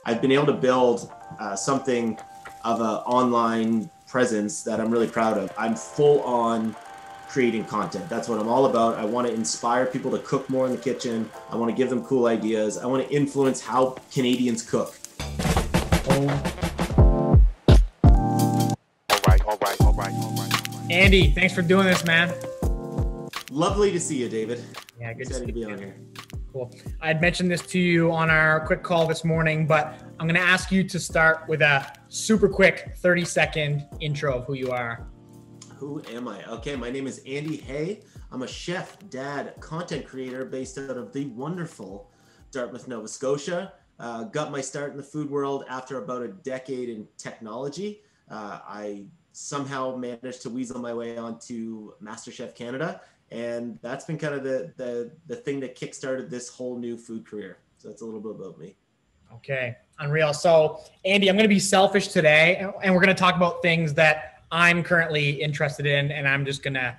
I've been able to build something of an online presence that I'm really proud of. I'm full on creating content. That's what I'm all about. I want to inspire people to cook more in the kitchen. I want to give them cool ideas. I want to influence how Canadians cook. All right. Andy, thanks for doing this, man. Lovely to see you, David. Yeah, good Excited to be on here. Cool. I had mentioned this to you on our quick call this morning, but I'm going to ask you to start with a super quick 30-second intro of who you are. Who am I? Okay, my name is Andy Hay. I'm a chef, dad, content creator based out of the wonderful Dartmouth, Nova Scotia. Got my start in the food world after about a decade in technology. I somehow managed to weasel my way onto Masterchef Canada, and that's been kind of the thing that kickstarted this whole new food career. So that's a little bit about me. Okay, unreal. So Andy, I'm going to be selfish today, and we're going to talk about things that I'm currently interested in, and I'm just going to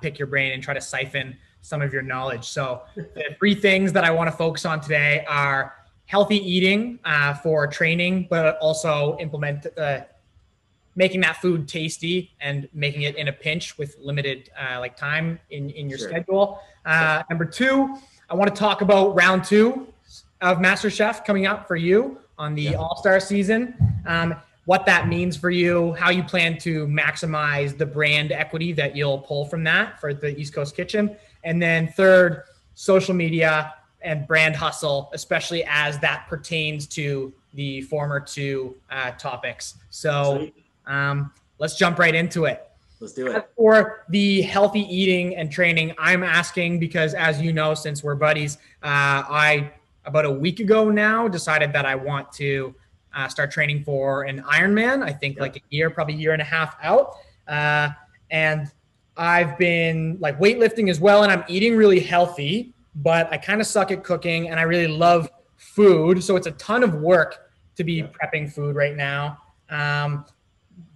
pick your brain and try to siphon some of your knowledge. So the three things that I want to focus on today are healthy eating for training, but also making that food tasty and making it in a pinch with limited time in your schedule. Number two, I want to talk about round 2 of MasterChef coming up for you on the All-Star season. What that means for you, how you plan to maximize the brand equity that you'll pull from that for the East Coast Kitchen. And then third, social media and brand hustle, especially as that pertains to the former two topics. So let's jump right into it. Let's do it. For the healthy eating and training, I'm asking because, as you know, since we're buddies, I, about a week ago now, decided that I want to start training for an Ironman. I think like probably a year and a half out. And I've been like weightlifting as well, and I'm eating really healthy, but I kind of suck at cooking, and I really love food. So it's a ton of work to be prepping food right now.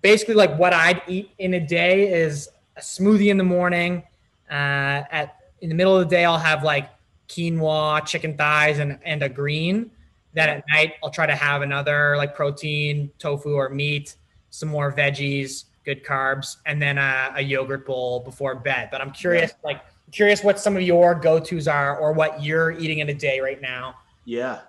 Basically, like what I'd eat in a day is a smoothie in the morning. In the middle of the day, I'll have like quinoa, chicken thighs, and a green. Then at night, I'll try to have another like protein, tofu or meat, some more veggies, good carbs, and then a yogurt bowl before bed. But I'm curious, what some of your go-tos are, or what you're eating in a day right now. Yeah.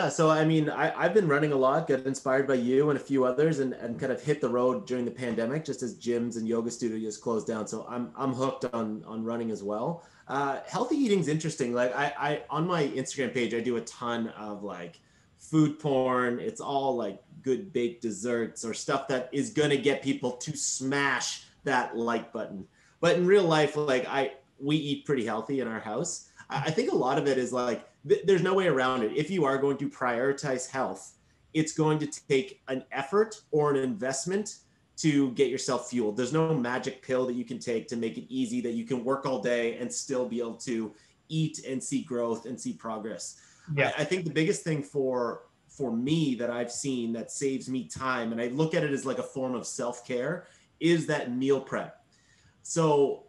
So, I mean, I've been running a lot, got inspired by you and a few others, and kind of hit the road during the pandemic, just as gyms and yoga studios closed down. So I'm hooked on running as well. Healthy eating is interesting. Like I on my Instagram page, I do a ton of like food porn. It's all like good baked desserts or stuff that is going to get people to smash that like button. But in real life, like we eat pretty healthy in our house. I think a lot of it is like, there's no way around it. If you are going to prioritize health, it's going to take an effort or an investment to get yourself fueled. There's no magic pill that you can take to make it easy, that you can work all day and still be able to eat and see growth and see progress. Yeah. I think the biggest thing for me that I've seen that saves me time, and I look at it as like a form of self-care, is that meal prep. So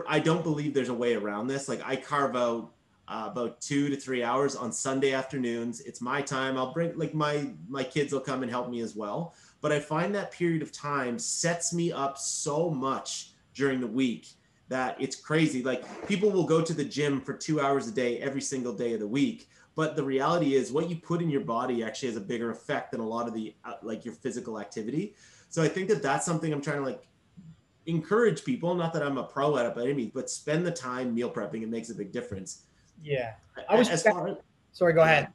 I don't believe there's a way around this. Like I carve out about 2 to 3 hours on Sunday afternoons. It's my time. I'll bring like my kids will come and help me as well. But I find that period of time sets me up so much during the week that it's crazy. Like people will go to the gym for 2 hours a day, every single day of the week. But the reality is what you put in your body actually has a bigger effect than a lot of the, like your physical activity. So I think that that's something I'm trying to like encourage people, not that I'm a pro at it by any means, but spend the time meal prepping. It makes a big difference. Yeah. Sorry, go ahead.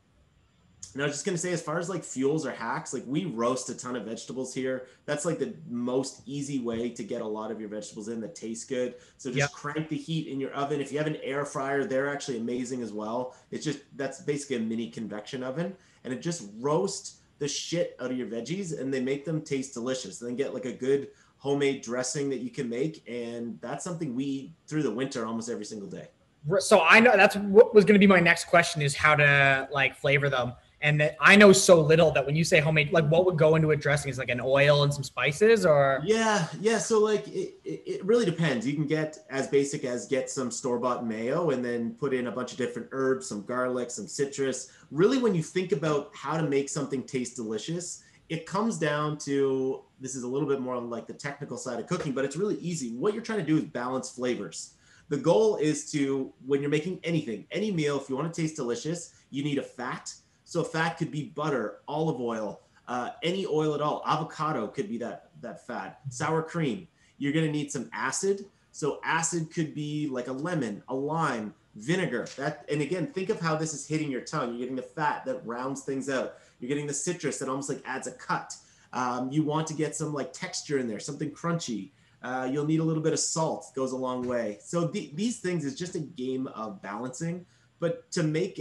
And I was just going to say, as far as like fuels or hacks, like we roast a ton of vegetables here. That's like the most easy way to get a lot of your vegetables in that taste good. So just crank the heat in your oven. If you have an air fryer, they're actually amazing as well. That's basically a mini convection oven, and it just roasts the shit out of your veggies and they make them taste delicious. And then get like a good homemade dressing that you can make. And that's something we eat through the winter almost every single day. So I know that's what was going to be my next question, is how to like flavor them. And that I know so little that when you say homemade, like what would go into a dressing is like an oil and some spices or? Yeah. So like it really depends. You can get as basic as get some store-bought mayo and then put in a bunch of different herbs, some garlic, some citrus. Really, when you think about how to make something taste delicious, it comes down to, this is a little bit more on like the technical side of cooking, but it's really easy. What you're trying to do is balance flavors. The goal is to, when you're making anything, any meal, if you want to taste delicious, you need a fat. So fat could be butter, olive oil, any oil at all. Avocado could be that fat. Sour cream. You're going to need some acid. So acid could be like a lemon, a lime, vinegar. That, and again, think of how this is hitting your tongue. You're getting the fat that rounds things out. You're getting the citrus that almost like adds a cut. You want to get some like texture in there, something crunchy. You'll need a little bit of salt, goes a long way. So these things is just a game of balancing. But to make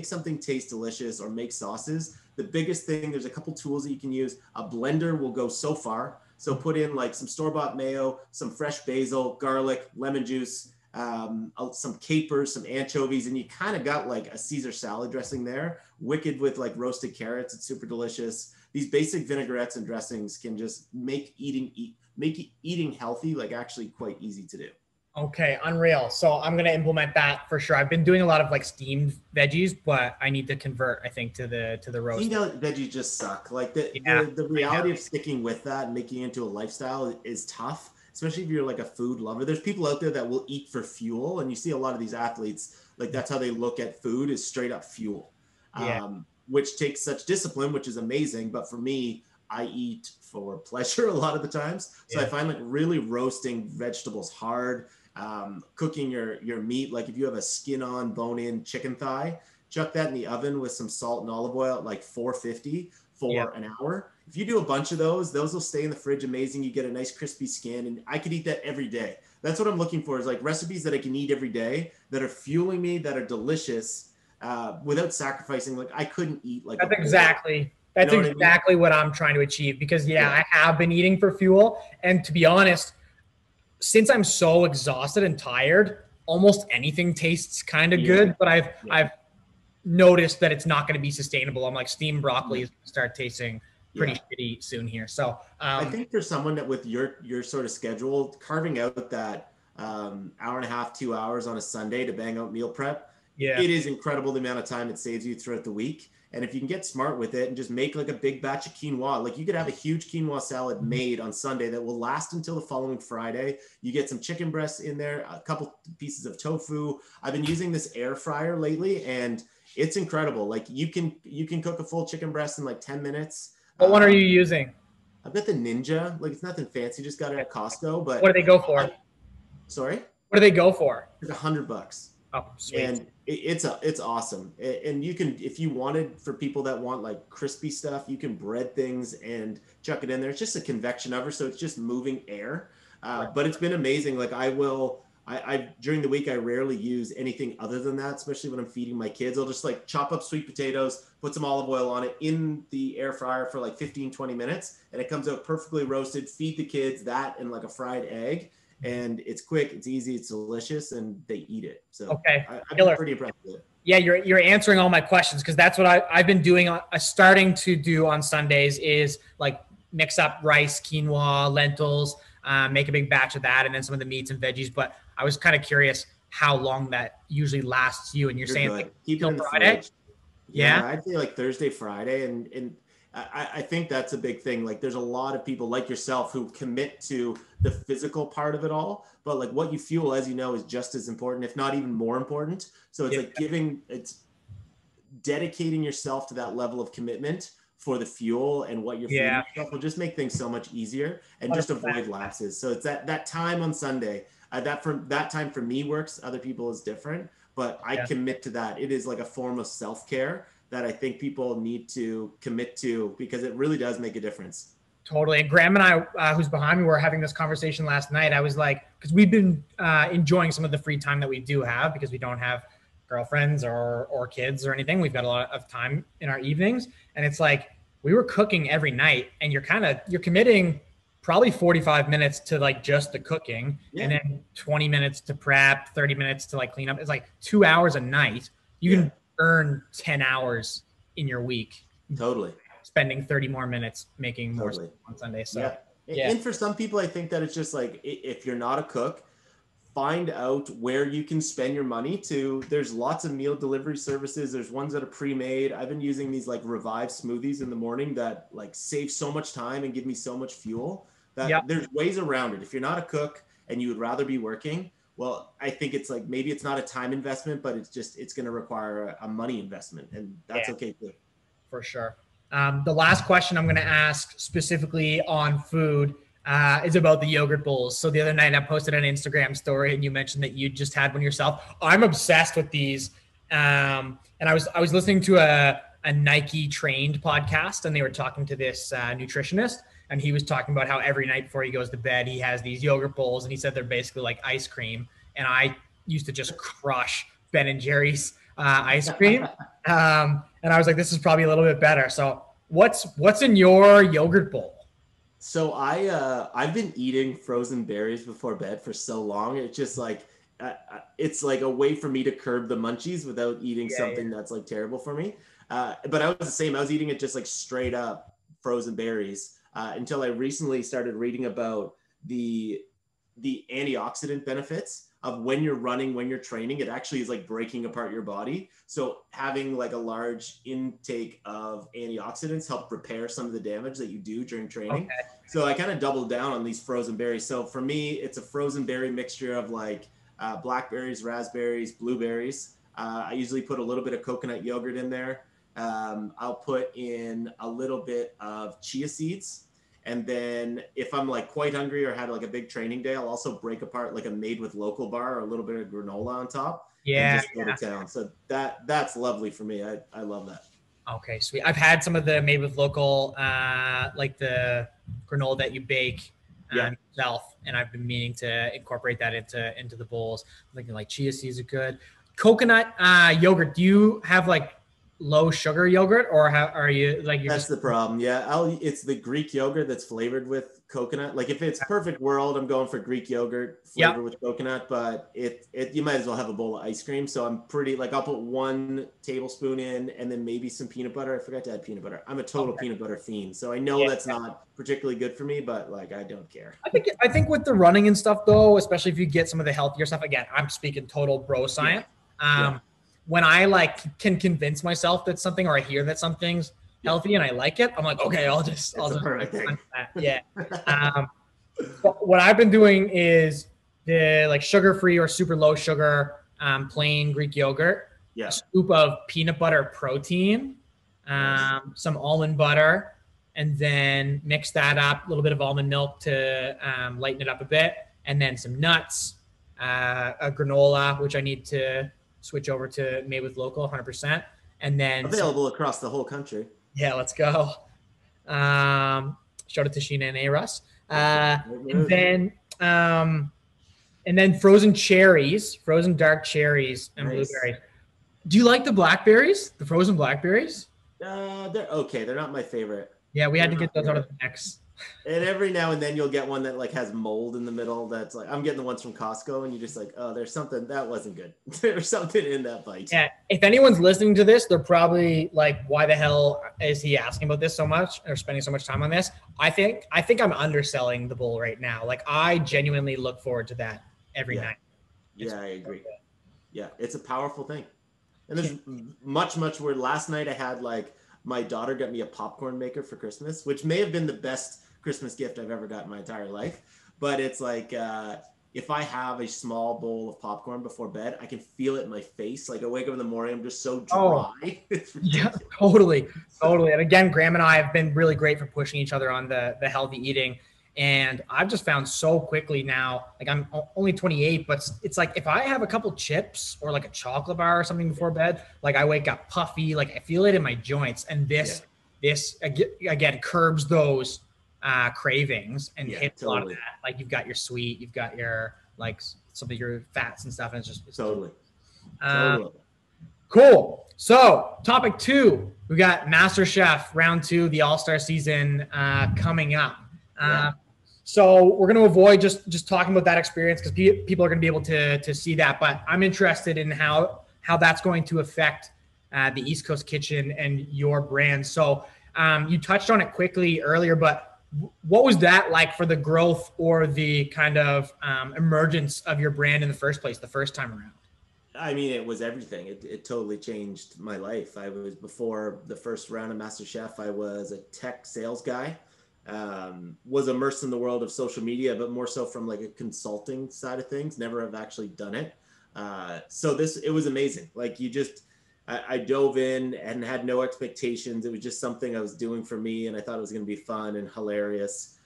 something taste delicious or make sauces, the biggest thing, there's a couple tools that you can use. A blender will go so far. So put in like some store-bought mayo, some fresh basil, garlic, lemon juice, some capers, some anchovies, and you kind of got like a Caesar salad dressing there. Wicked with like roasted carrots. It's super delicious. These basic vinaigrettes and dressings can just make eating healthy like actually quite easy to do. Okay, unreal. So I'm gonna implement that for sure. I've been doing a lot of like steamed veggies, but I need to convert, I think, to the roast. You know, veggies just suck. Like Yeah, the reality of sticking with that and making it into a lifestyle is tough, especially if you're like a food lover. There's people out there that will eat for fuel, and you see a lot of these athletes, like that's how they look at food, is straight up fuel, yeah, which takes such discipline, which is amazing. But for me, I eat for pleasure a lot of the times. So yeah. I find like really roasting vegetables hard, cooking your meat. Like if you have a skin on, bone in chicken thigh, chuck that in the oven with some salt and olive oil at like 450 Yeah. for an hour. If you do a bunch of those will stay in the fridge amazing. You get a nice crispy skin, and I could eat that every day. That's what I'm looking for, is like recipes that I can eat every day that are fueling me, that are delicious, without sacrificing. Like I couldn't eat like That's a bowl. You that's know what I mean? exactly what I'm trying to achieve because yeah, Yeah. I have been eating for fuel. And to be honest, since I'm so exhausted and tired, almost anything tastes kind of Yeah. good, but Yeah. I've noticed that it's not going to be sustainable. I'm like steamed broccoli Yeah. is going to start tasting pretty Yeah. shitty soon here. So I think for someone that with your sort of schedule, carving out that hour and a half, 2 hours on a Sunday to bang out meal prep, yeah, it is incredible the amount of time it saves you throughout the week. And if you can get smart with it and just make like a big batch of quinoa, like you could have a huge quinoa salad made on Sunday that will last until the following Friday. You get some chicken breasts in there, a couple pieces of tofu. I've been using this air fryer lately, and it's incredible. Like you can cook a full chicken breast in like 10 minutes. what one are you using? I've got the Ninja. Like it's nothing fancy, just got it at Costco. What do But they go for? sorry, What do they go for? it's $100. Oh, sweet. And it's awesome. And you can, if you wanted, for people that want like crispy stuff, you can bread things and chuck it in there. It's just a convection oven, so it's just moving air. But it's been amazing. Like I during the week I rarely use anything other than that, especially when I'm feeding my kids. I'll just like chop up sweet potatoes, put some olive oil on it in the air fryer for like 15-20 minutes, and it comes out perfectly roasted. Feed the kids that and like a fried egg. And it's quick, it's easy, it's delicious, and they eat it. So Okay, I've been killer. pretty impressed with it. Yeah, you're answering all my questions because that's what I've been doing. Starting to do on Sundays is like mix up rice, quinoa, lentils, make a big batch of that, and then some of the meats and veggies. But I was kind of curious how long that usually lasts you. And you're saying Good. like Keep it till in the Friday? fridge. Yeah. Yeah, I'd say like Thursday, Friday, and I think that's a big thing. Like there's a lot of people like yourself who commit to the physical part of it all, but like what you fuel, as you know, is just as important, if not even more important. So it's Yeah. like it's dedicating yourself to that level of commitment for the fuel, and what you're feeding Yeah. yourself will just make things so much easier and just 100%. avoid lapses. So it's that time on Sunday. That time for me works. Other people is different, but I Yeah. commit to that. It is like a form of self-care that I think people need to commit to, because it really does make a difference. Totally. And Graham and I, who's behind me, were having this conversation last night. I was like, because we've been enjoying some of the free time that we do have because we don't have girlfriends or kids or anything. We've got a lot of time in our evenings. And it's like, we were cooking every night, and you're committing probably 45 minutes to like just the cooking, Yeah. and then 20 minutes to prep, 30 minutes to like clean up. It's like 2 hours a night. You Yeah. can earn 10 hours in your week, Totally. spending 30 more minutes making more Totally. on Sunday. So Yeah. yeah. And for some people, I think that it's just like, if you're not a cook, find out where you can spend your money to. There's lots of meal delivery services. There's ones that are pre-made. I've been using these like Revive smoothies in the morning that like save so much time and give me so much fuel Yep. that there's ways around it. If you're not a cook and you would rather be working, well, I think it's like, maybe it's not a time investment, but it's going to require a money investment, and that's Yeah, okay too. for sure. The last question I'm going to ask specifically on food is about the yogurt bowls. So the other night I posted an Instagram story and you mentioned that you just had one yourself. I'm obsessed with these. And I was listening to a Nike trained podcast, and they were talking to this nutritionist, and he was talking about how every night before he goes to bed, he has these yogurt bowls, and he said they're basically like ice cream. And I used to just crush Ben and Jerry's ice cream. And I was like, this is probably a little bit better. So what's in your yogurt bowl? So I've been eating frozen berries before bed for so long. It's just like, it's like a way for me to curb the munchies without eating something that's like terrible for me. But I was the same. I was eating it just like straight up frozen berries until I recently started reading about the antioxidant benefits of when you're running, when you're training. It actually is like breaking apart your body. So having like a large intake of antioxidants help repair some of the damage that you do during training. Okay. So I kind of doubled down on these frozen berries. So for me, it's a frozen berry mixture of like blackberries, raspberries, blueberries. I usually put a little bit of coconut yogurt in there. I'll put in a little bit of chia seeds. And then if I'm like quite hungry or had like a big training day, I'll also break apart like a made with local bar or a little bit of granola on top. Yeah. And just go to town. So that's lovely for me. I love that. Okay, sweet. I've had some of the made with local, like the granola that you bake yourself, and I've been meaning to incorporate that into the bowls. I'm thinking like chia seeds are good. Coconut yogurt. Do you have like low sugar yogurt, or how are you like? That's the problem. Yeah, it's the Greek yogurt that's flavored with coconut. Like if it's perfect world, I'm going for Greek yogurt flavored with coconut. But you might as well have a bowl of ice cream. So I'm pretty like, I'll put 1 tablespoon in, and then maybe some peanut butter. I forgot to add peanut butter. I'm a total peanut butter fiend, so I know that's not particularly good for me, but like I don't care. I think with the running and stuff though, especially if you get some of the healthier stuff. Again, I'm speaking total bro science. When I like can convince myself that something, or I hear that something's healthy and I like it, I'm like, okay, I'll just thing. Yeah. What I've been doing is the like sugar-free or super low sugar plain Greek yogurt, a scoop of peanut butter protein, some almond butter, and then mix that up, a little bit of almond milk to lighten it up a bit, and then some nuts, a granola, which I need to switch over to made with local 100%. And then available across the whole country. Yeah, let's go. Shout out to Sheena and A-Russ. And then frozen cherries, frozen dark cherries and blueberries. Do you like the blackberries, the frozen blackberries? They're okay. They're not my favorite. Yeah, we had to get those out of the mix. And every now and then you'll get one that like has mold in the middle. That's like, I'm getting the ones from Costco, and you're just like, oh, there's something that wasn't good. There's something in that bite. Yeah. If anyone's listening to this, they're probably like, why the hell is he asking about this so much or spending so much time on this? I think I'm underselling the bowl right now. Like I genuinely look forward to that every night. I agree. Yeah. It's a powerful thing. And there's much where last night I had like, my daughter got me a popcorn maker for Christmas, which may have been the best Christmas gift I've ever got in my entire life. But it's like, if I have a small bowl of popcorn before bed, I can feel it in my face. Like I wake up in the morning, I'm just so dry. Yeah, totally. And again, Graham and I have been really great for pushing each other on the healthy eating. And I've just found so quickly now, like I'm only 28, but it's like if I have a couple chips or like a chocolate bar or something before bed, like I wake up puffy, like I feel it in my joints. And this again curbs those cravings and hits a lot of that. Like you've got your sweet, you've got your like some of your fats and stuff, and it's totally. Cool. So topic 2, we got Masterchef round 2, the All-Star season coming up. So we're going to avoid just talking about that experience because people are going to be able to see that. But I'm interested in how that's going to affect the East Coast Kitchen and your brand. So you touched on it quickly earlier, but what was that like for the growth or the kind of emergence of your brand in the first place, the first time around? I mean, it was everything. It totally changed my life. I was, before the first round of Masterchef, I was a tech sales guy, was immersed in the world of social media, but more so from like a consulting side of things. Never have actually done it. So it was amazing. Like I dove in and had no expectations. It was just something I was doing for me, and I thought it was going to be fun and hilarious.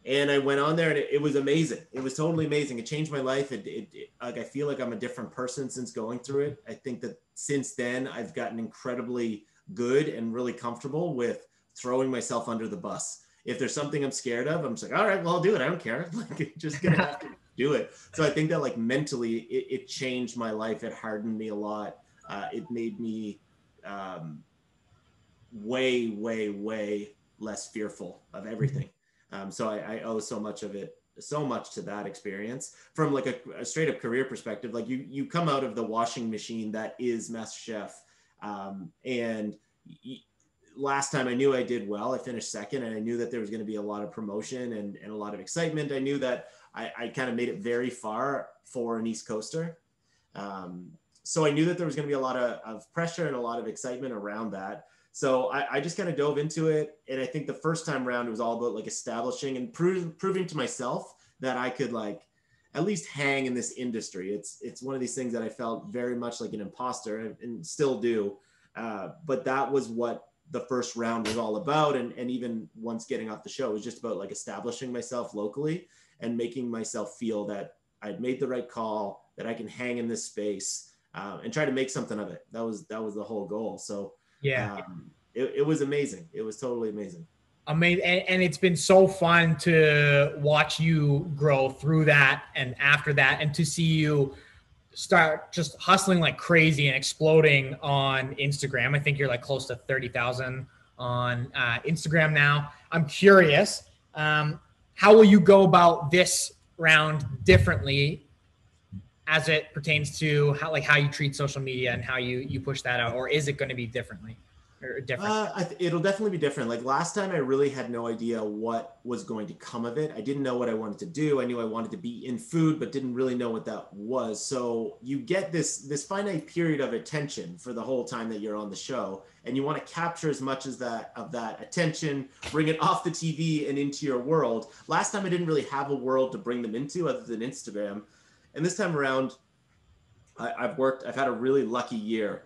And I went on there, and it was amazing. It was totally amazing. It changed my life. Like, I feel like I'm a different person since going through it. I think that since then I've gotten incredibly good and really comfortable with throwing myself under the bus. If there's something I'm scared of, I'm just like, all right, well, I'll do it. I don't care. Like, just gonna have to do it. So I think that, like, mentally, it changed my life. It hardened me a lot. It made me way, way, way less fearful of everything. So I owe so much to that experience from like a straight up career perspective. Like, you come out of the washing machine that is MasterChef. And last time I knew I did well. I finished second, and I knew that there was going to be a lot of promotion and a lot of excitement. I knew that I kind of made it very far for an East Coaster. So I knew that there was going to be a lot of pressure and a lot of excitement around that. So I just kind of dove into it. And I think the first time around, it was all about like establishing and proving to myself that I could, like, at least hang in this industry. It's one of these things that I felt very much like an imposter, and still do. But that was what the first round was all about. And even once getting off the show, it was just about like establishing myself locally and making myself feel that I'd made the right call, that I can hang in this space, and try to make something of it. That was the whole goal. So Yeah. it was amazing. It was totally amazing. Amazing. And it's been so fun to watch you grow through that and after that, and to see you start just hustling like crazy and exploding on Instagram. I think you're like close to 30,000 on Instagram now. I'm curious, how will you go about this round differently as it pertains to how you treat social media and how you push that out? Or is it going to be differently or different? It'll definitely be different. Like, last time, I really had no idea what was going to come of it. I didn't know what I wanted to do. I knew I wanted to be in food, but didn't really know what that was. So you get this finite period of attention for the whole time that you're on the show, and you want to capture as much as of that attention, bring it off the TV and into your world. Last time I didn't really have a world to bring them into other than Instagram. And this time around, I've had a really lucky year,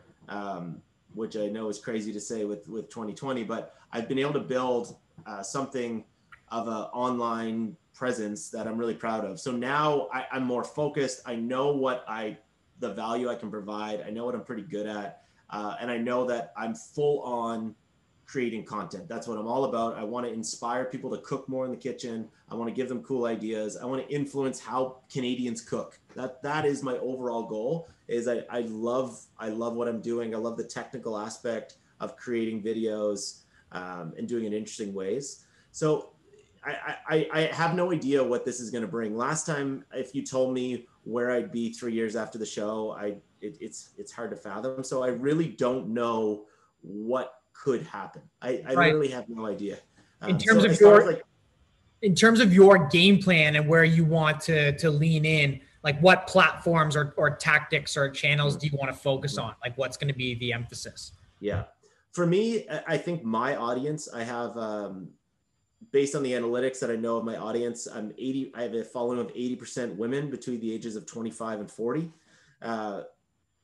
which I know is crazy to say with 2020, but I've been able to build something of an online presence that I'm really proud of. So now I'm more focused. I know the value I can provide. I know what I'm pretty good at. And I know that I'm full on creating content. That's what I'm all about. I want to inspire people to cook more in the kitchen. I want to give them cool ideas. I want to influence how Canadians cook. That is my overall goal. Is I love what I'm doing. I love the technical aspect of creating videos, and doing it in interesting ways. So I have no idea what this is going to bring. Last time, if you told me where I'd be 3 years after the show, it's hard to fathom. So I really don't know what could happen. I Right. literally have no idea. In terms So of as far as like, in terms of your game plan and where you want to lean in, like what platforms or tactics or channels do you want to focus on? Like, what's going to be the emphasis? yeah, for me, I think my audience, I have, based on the analytics that I know of my audience, I have a following of 80% women between the ages of 25 and 40.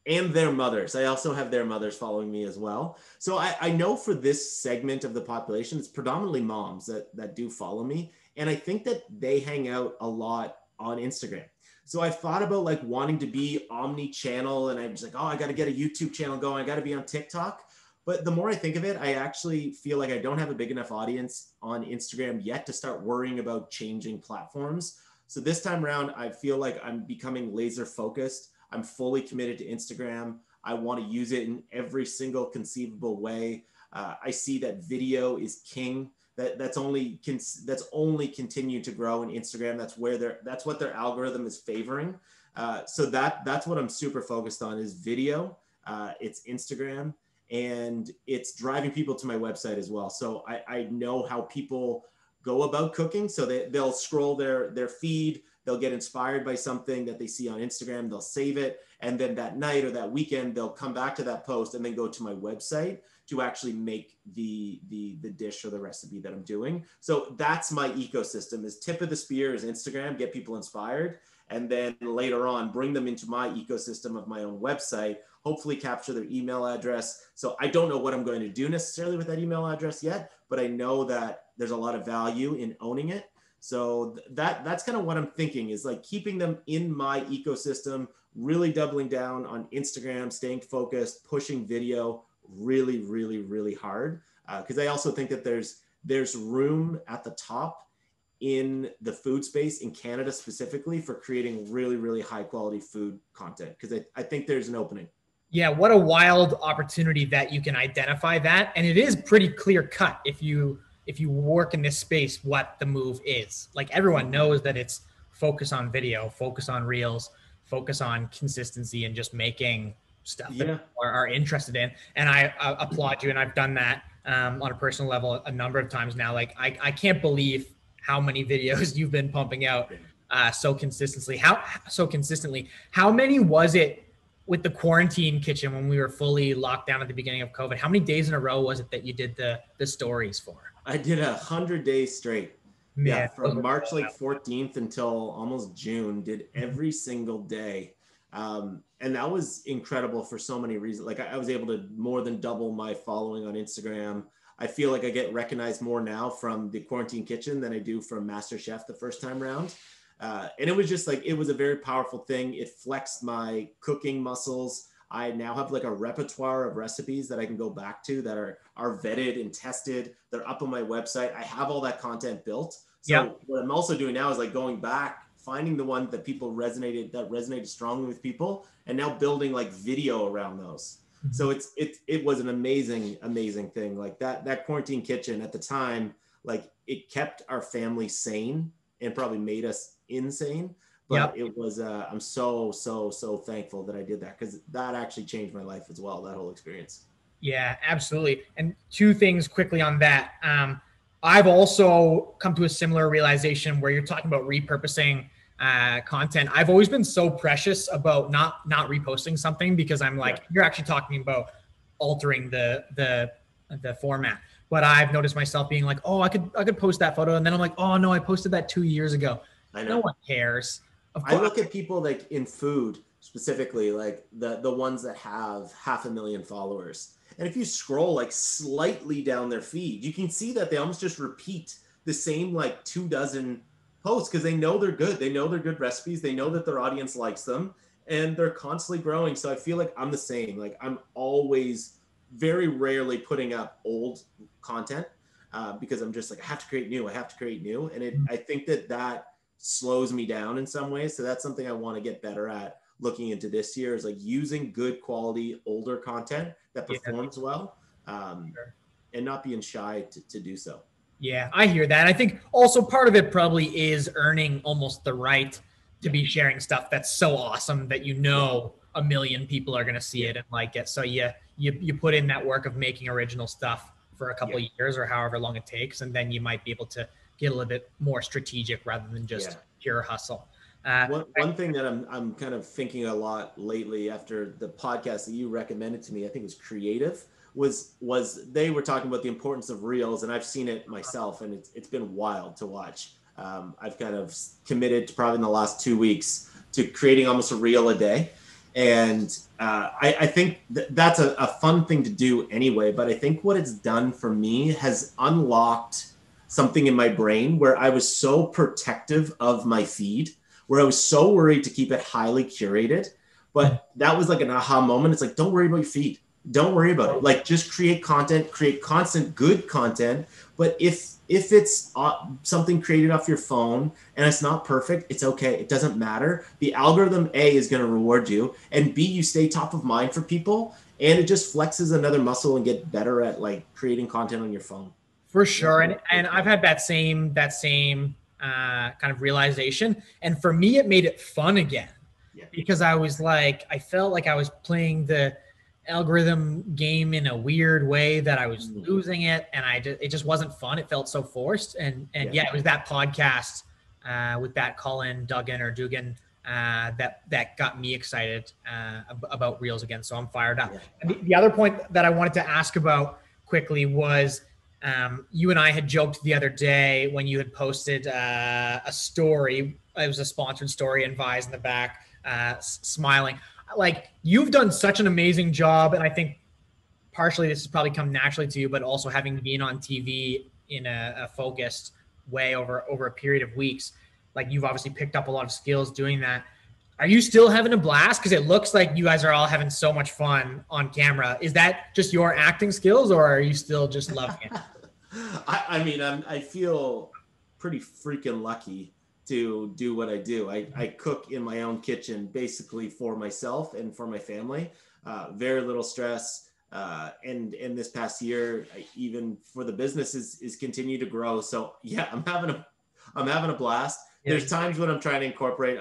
And their mothers. I also have their mothers following me as well. So I know for this segment of the population, it's predominantly moms that do follow me. And I think that they hang out a lot on Instagram. So I've thought about like wanting to be omni-channel, and I'm just like, oh, I got to get a YouTube channel going. I got to be on TikTok. But the more I think of it, I actually feel like I don't have a big enough audience on Instagram yet to start worrying about changing platforms. So this time around, I feel like I'm becoming laser focused. I'm fully committed to Instagram. I want to use it in every single conceivable way. I see that video is king. That's only continued to grow in Instagram. That's what their algorithm is favoring. So that's what I'm super focused on, is video. it's Instagram, and it's driving people to my website as well. So I know how people go about cooking. So they'll scroll their feed, they'll get inspired by something that they see on Instagram, they'll save it, and then that night or that weekend, they'll come back to that post and then go to my website to actually make the dish or the recipe that I'm doing. So that's my ecosystem. Is tip of the spear is Instagram, get people inspired, and then later on bring them into my ecosystem of my own website, hopefully capture their email address. So I don't know what I'm going to do necessarily with that email address yet, but I know that there's a lot of value in owning it. So that's kind of what I'm thinking, is like keeping them in my ecosystem, really doubling down on Instagram, staying focused, pushing video really, really, really hard. Because I also think that there's room at the top in the food space in Canada specifically for creating really, really high quality food content. Because I think there's an opening. Yeah, what a wild opportunity that you can identify that. And it is pretty clear cut if you work in this space, what the move is. Like everyone knows that it's focus on video, focus on reels, focus on consistency, and just making stuff that people are interested in. And I applaud you. And I've done that on a personal level a number of times now. Like I can't believe how many videos you've been pumping out so consistently. How many was it with the quarantine kitchen when we were fully locked down at the beginning of COVID? How many days in a row was it that you did the stories for? I did 100 days straight. Man, yeah, from March 14th until almost June, did every single day. And that was incredible for so many reasons. Like I was able to more than double my following on Instagram. I feel like I get recognized more now from the quarantine kitchen than I do from Masterchef the first time around. And it was just like, it was a very powerful thing. It flexed my cooking muscles. I now have like a repertoire of recipes that I can go back to that are vetted and tested. They're up on my website. I have all that content built. So what I'm also doing now is like going back, finding the one that resonated strongly with people, and now building like video around those. So it was an amazing, amazing thing. Like that quarantine kitchen at the time, like it kept our family sane and probably made us insane. But it was, I'm so thankful that I did that, because that actually changed my life as well, that whole experience. Yeah, absolutely. And two things quickly on that. I've also come to a similar realization where you're talking about repurposing content. I've always been so precious about not reposting something, because I'm like, you're actually talking about altering the format. But I've noticed myself being like, oh, I could post that photo, and then I'm like, oh no, I posted that 2 years ago. I know. No one cares. I look at people like in food specifically, like the ones that have 500,000 followers. And if you scroll like slightly down their feed, you can see that they almost just repeat the same like 24 posts, because they know they're good. They know they're good recipes. They know that their audience likes them, and they're constantly growing. So I feel like I'm the same. Like I'm always very rarely putting up old content because I'm just like, I have to create new. And I think that slows me down in some ways. So that's something I want to get better at looking into this year, is like using good quality older content that performs well, and not being shy to do so. Yeah, I hear that. I think also part of it probably is earning almost the right to be sharing stuff that's so awesome that a million people are going to see it and like it. So you put in that work of making original stuff for a couple of years or however long it takes, and then you might be able to get a little bit more strategic rather than just pure hustle. One thing that I'm kind of thinking a lot lately after the podcast that you recommended to me, I think it was Creative, was they were talking about the importance of reels, and I've seen it myself, and it's been wild to watch. I've kind of committed to probably in the last 2 weeks to creating almost a reel a day. And I think that's a fun thing to do anyway, but I think what it's done for me has unlocked something in my brain where I was so protective of my feed, where I was so worried to keep it highly curated. But that was like an aha moment. It's like, don't worry about your feed. Don't worry about it. Like, just create content, create constant good content. But if it's something created off your phone and it's not perfect, it's okay. It doesn't matter. The algorithm, A, is going to reward you, and B, you stay top of mind for people, and it just flexes another muscle and get better at like creating content on your phone. For sure. And I've had that same kind of realization. And for me, it made it fun again, because I was like, I felt like I was playing the algorithm game in a weird way that I was Mm. losing it, and it just wasn't fun. It felt so forced, and Yeah. yeah, it was that podcast with that Colin Duggan or Dugan that got me excited about Reels again. So I'm fired up. Yeah. And the other point that I wanted to ask about quickly was you and I had joked the other day when you had posted a story. It was a sponsored story, and Vi's in the back smiling. Like, you've done such an amazing job, and I think partially this has probably come naturally to you, but also having been on TV in a focused way over a period of weeks, like, you've obviously picked up a lot of skills doing that. Are you still having a blast? Because it looks like you guys are all having so much fun on camera. Is that just your acting skills, or are you still just loving it? I mean, I feel pretty freaking lucky to do what I do. I cook in my own kitchen basically for myself and for my family. Very little stress. And this past year, even for the business is continue to grow. So yeah, I'm having a blast. Yeah. There's times when I'm trying to incorporate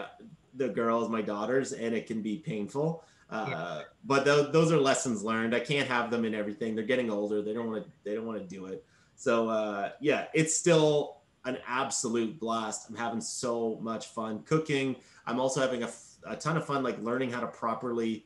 the girls, my daughters, and it can be painful. But those are lessons learned. I can't have them in everything. They're getting older. They don't want to do it. So yeah, it's still an absolute blast. I'm having so much fun cooking. I'm also having a ton of fun like learning how to properly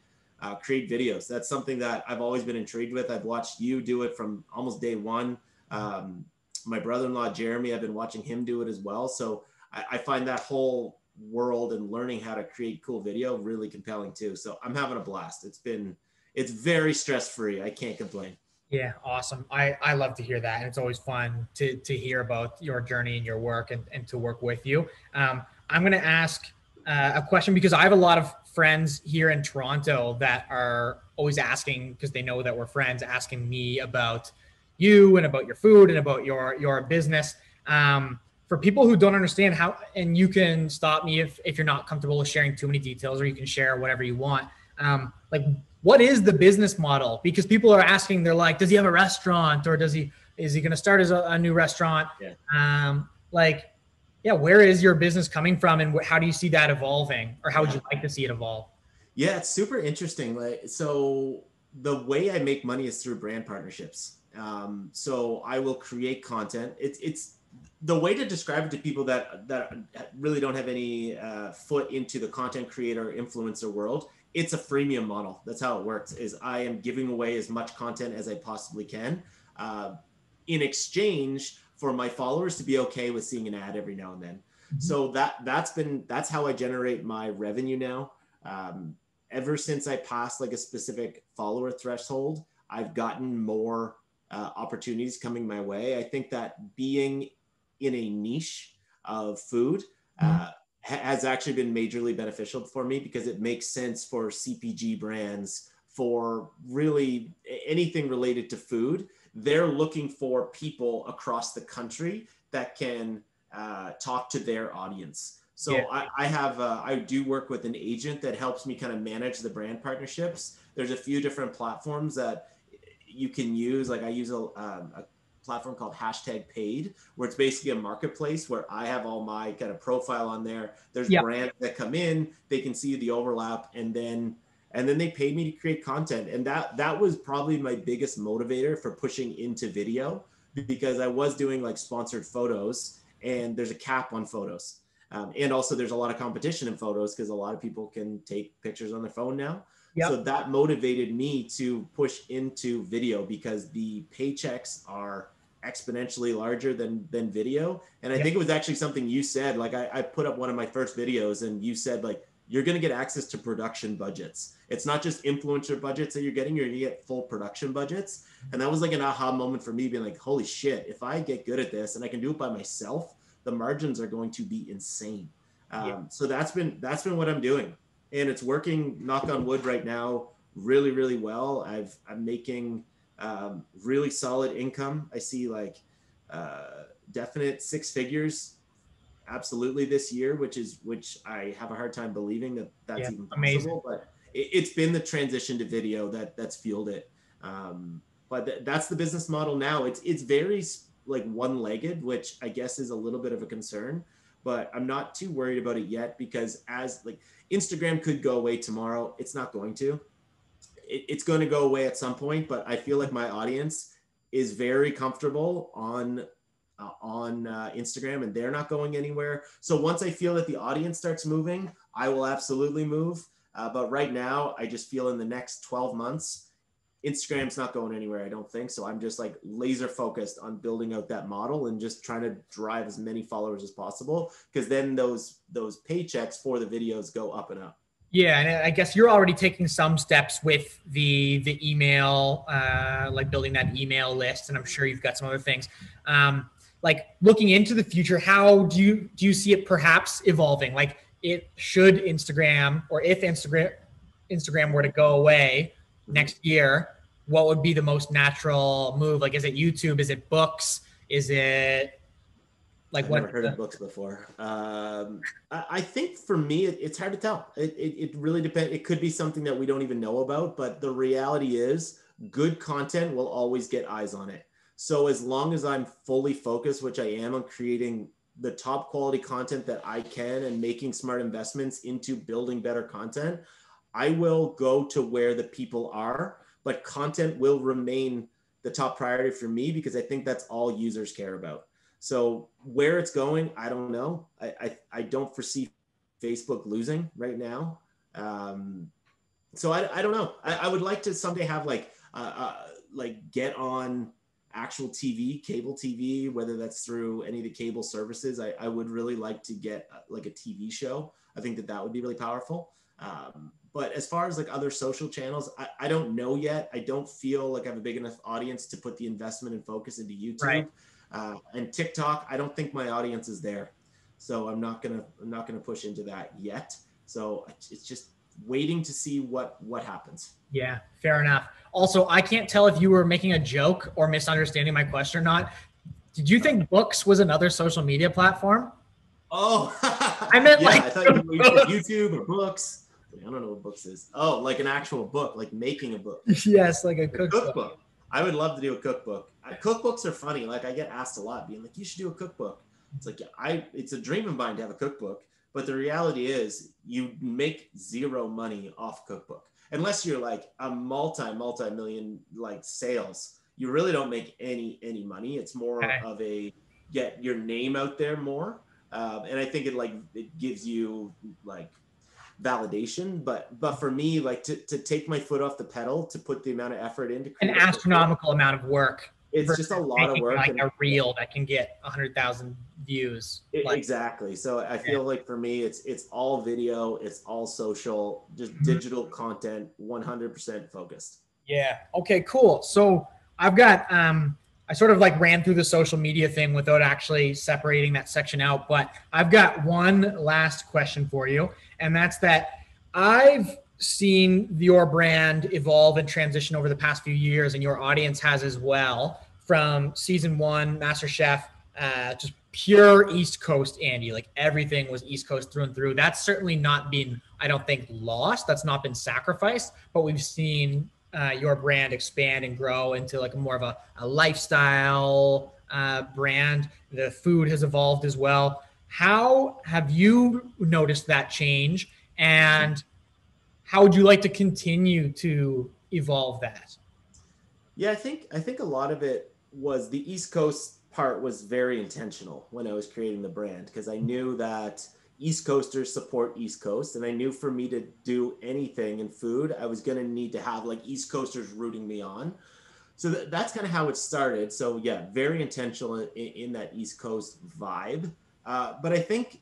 create videos. That's something that I've always been intrigued with. I've watched you do it from almost day one. My brother-in-law Jeremy, I've been watching him do it as well. So I find that whole world and learning how to create cool video really compelling too. So I'm having a blast. It's very stress-free. I can't complain. Yeah, awesome. I love to hear that. And it's always fun to hear about your journey and your work and to work with you. I'm going to ask a question because I have a lot of friends here in Toronto that are always asking, because they know that we're friends, asking me about you and about your food and about your business. For people who don't understand how, and you can stop me if you're not comfortable with sharing too many details, or you can share whatever you want. Like, what is the business model? Because people are asking, they're like, does he have a restaurant, or is he going to start as a new restaurant? Yeah. Like, yeah, where is your business coming from, and how do you see that evolving, or how would you like to see it evolve? Yeah, it's super interesting. Like, so the way I make money is through brand partnerships. So I will create content. It's the way to describe it to people that really don't have any foot into the content creator influencer world. It's a freemium model. That's how it works. Is I am giving away as much content as I possibly can, uh, in exchange for my followers to be okay with seeing an ad every now and then. Mm-hmm. So that's how I generate my revenue now. Um, Ever since I passed like a specific follower threshold, I've gotten more opportunities coming my way. I think that being in a niche of food has actually been majorly beneficial for me, because it makes sense for CPG brands, for really anything related to food. They're looking for people across the country that can talk to their audience. Yeah. So I do work with an agent that helps me kind of manage the brand partnerships. There's a few different platforms that you can use. Like I use a platform called #paid, where it's basically a marketplace where I have all my kind of profile on there. There's brands that come in, they can see the overlap, and then they paid me to create content. And that was probably my biggest motivator for pushing into video, because I was doing like sponsored photos, and there's a cap on photos. And also there's a lot of competition in photos, because a lot of people can take pictures on their phone now. Yep. So that motivated me to push into video, because the paychecks are exponentially larger than video. And I think it was actually something you said. Like I put up one of my first videos, and you said, like, you're going to get access to production budgets. It's not just influencer budgets that you're going to get full production budgets. And that was like an aha moment for me, being like, holy shit, if I get good at this and I can do it by myself, the margins are going to be insane. So that's been what I'm doing, and it's working, knock on wood, right now really, really well. I'm making really solid income. I see like definite six figures absolutely this year, which I have a hard time believing that's even possible. Amazing. But it's been the transition to video that's fueled it. But that's the business model now. It's very like one-legged, which I guess is a little bit of a concern, but I'm not too worried about it yet, because as like Instagram could go away tomorrow, it's not going to. it's going to go away at some point, but I feel like my audience is very comfortable on Instagram, and they're not going anywhere. So once I feel that the audience starts moving, I will absolutely move. But right now, I just feel in the next 12 months, Instagram's not going anywhere, I don't think. So I'm just like laser focused on building out that model and just trying to drive as many followers as possible, because then those paychecks for the videos go up and up. Yeah, and I guess you're already taking some steps with the email, like building that email list, and I'm sure you've got some other things. Like looking into the future, how do you see it perhaps evolving? Like it should Instagram, or if Instagram were to go away next year, what would be the most natural move? Like, is it YouTube? Is it books? Is it like I've what? never heard of books before. I think for me, it's hard to tell. It really depends. It could be something that we don't even know about, but the reality is good content will always get eyes on it. So as long as I'm fully focused, which I am, on creating the top quality content that I can and making smart investments into building better content, I will go to where the people are, but content will remain the top priority for me, because I think that's all users care about. So where it's going, I don't know. I don't foresee Facebook losing right now. So I don't know. I would like to someday have like get on actual TV, cable TV, whether that's through any of the cable services. I would really like to get like a TV show. I think that would be really powerful. But as far as like other social channels, I don't know yet. I don't feel like I have a big enough audience to put the investment and focus into YouTube. Right. And TikTok, I don't think my audience is there. So I'm not gonna push into that yet. So it's just waiting to see what happens. Yeah, fair enough. Also, I can't tell if you were making a joke or misunderstanding my question or not. Did you think books was another social media platform? Oh, I meant yeah, like I thought you said YouTube or books. I don't know what books is. Oh, like an actual book, like making a book. yes, like a cookbook. I would love to do a cookbook. Cookbooks are funny. Like I get asked a lot, being like, "You should do a cookbook." It's like, yeah, it's a dream of mine to have a cookbook, but the reality is, you make zero money off cookbook unless you're like a multi-million like sales. You really don't make any money. It's more of a get your name out there more, and I think it gives you like validation, but for me, like to take my foot off the pedal, to put the amount of effort into An astronomical amount of work. It's just a lot of work. Like a reel that can get 100,000 views. Exactly. So I feel like for me, it's all video, it's all social, just digital content, 100% focused. Yeah. Okay, cool. So I've got, I sort of like ran through the social media thing without actually separating that section out, but I've got one last question for you. And that's that I've seen your brand evolve and transition over the past few years, and your audience has as well, from season 1, Masterchef, just pure East Coast Andy. Like everything was East Coast through and through. That's certainly not been, I don't think, lost. That's not been sacrificed, but we've seen your brand expand and grow into like more of a lifestyle brand. The food has evolved as well. How have you noticed that change, and how would you like to continue to evolve that? Yeah, I think a lot of it was the East Coast part was very intentional when I was creating the brand, because I knew that East Coasters support East Coast, and I knew for me to do anything in food, I was going to need to have like East Coasters rooting me on. So that's kind of how it started. So yeah, very intentional in that East Coast vibe. But I think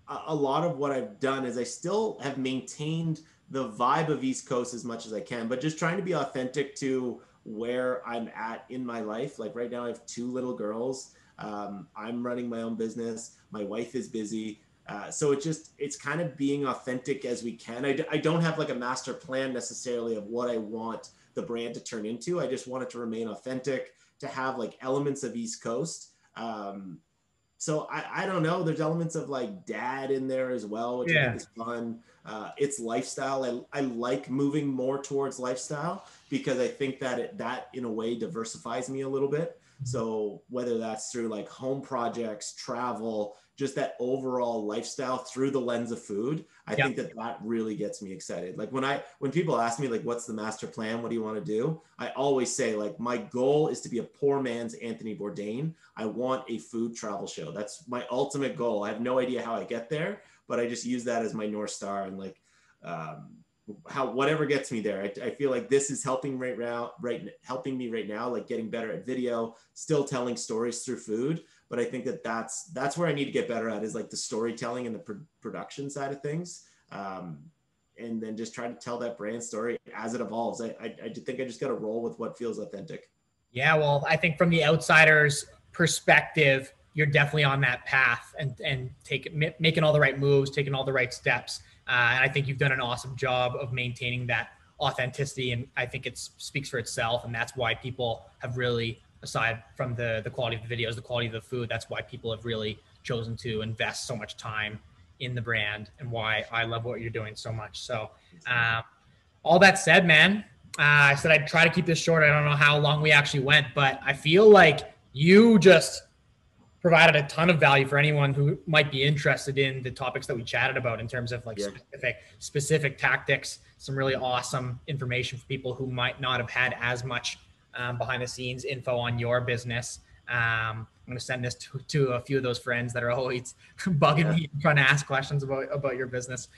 a lot of what I've done is I still have maintained the vibe of East Coast as much as I can, but just trying to be authentic to where I'm at in my life. Like right now I have 2 little girls. I'm running my own business. My wife is busy. So it's kind of being authentic as we can. I don't have like a master plan necessarily of what I want the brand to turn into. I just want it to remain authentic, to have like elements of East Coast. So I don't know. There's elements of like dad in there as well, which I think is fun. It's lifestyle. I like moving more towards lifestyle, because I think that that in a way diversifies me a little bit. So whether that's through like home projects, travel, just that overall lifestyle through the lens of food, I Yeah. think that that really gets me excited. Like when people ask me like, what's the master plan? What do you want to do? I always say like, my goal is to be a poor man's Anthony Bourdain. I want a food travel show. That's my ultimate goal. I have no idea how I get there, but I just use that as my North Star. And like, how whatever gets me there. I feel like this is helping helping me right now, like getting better at video, still telling stories through food. But I think that that's where I need to get better at, is like the storytelling and the production side of things. And then just try to tell that brand story as it evolves. I think I just got to roll with what feels authentic. Yeah, well, I think from the outsider's perspective, you're definitely on that path and making all the right moves, taking all the right steps. And I think you've done an awesome job of maintaining that authenticity. And I think it speaks for itself. And that's why people have really, aside from the quality of the videos, the quality of the food, that's why people have really chosen to invest so much time in the brand, and why I love what you're doing so much. So all that said, man, I said I'd try to keep this short. I don't know how long we actually went, but I feel like you just provided a ton of value for anyone who might be interested in the topics that we chatted about, in terms of like specific tactics, some really awesome information for people who might not have had as much behind the scenes info on your business. I'm going to send this to a few of those friends that are always bugging me, trying to ask questions about your business.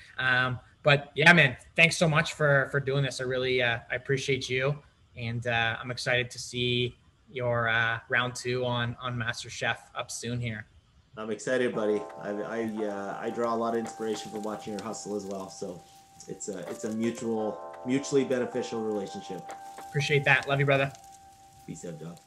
But yeah, man, thanks so much for doing this. I really I appreciate you, and I'm excited to see your round 2 on Masterchef up soon here. I'm excited, buddy. I draw a lot of inspiration from watching your hustle as well. So it's a mutually beneficial relationship. Appreciate that. Love you, brother. Peace out, dog.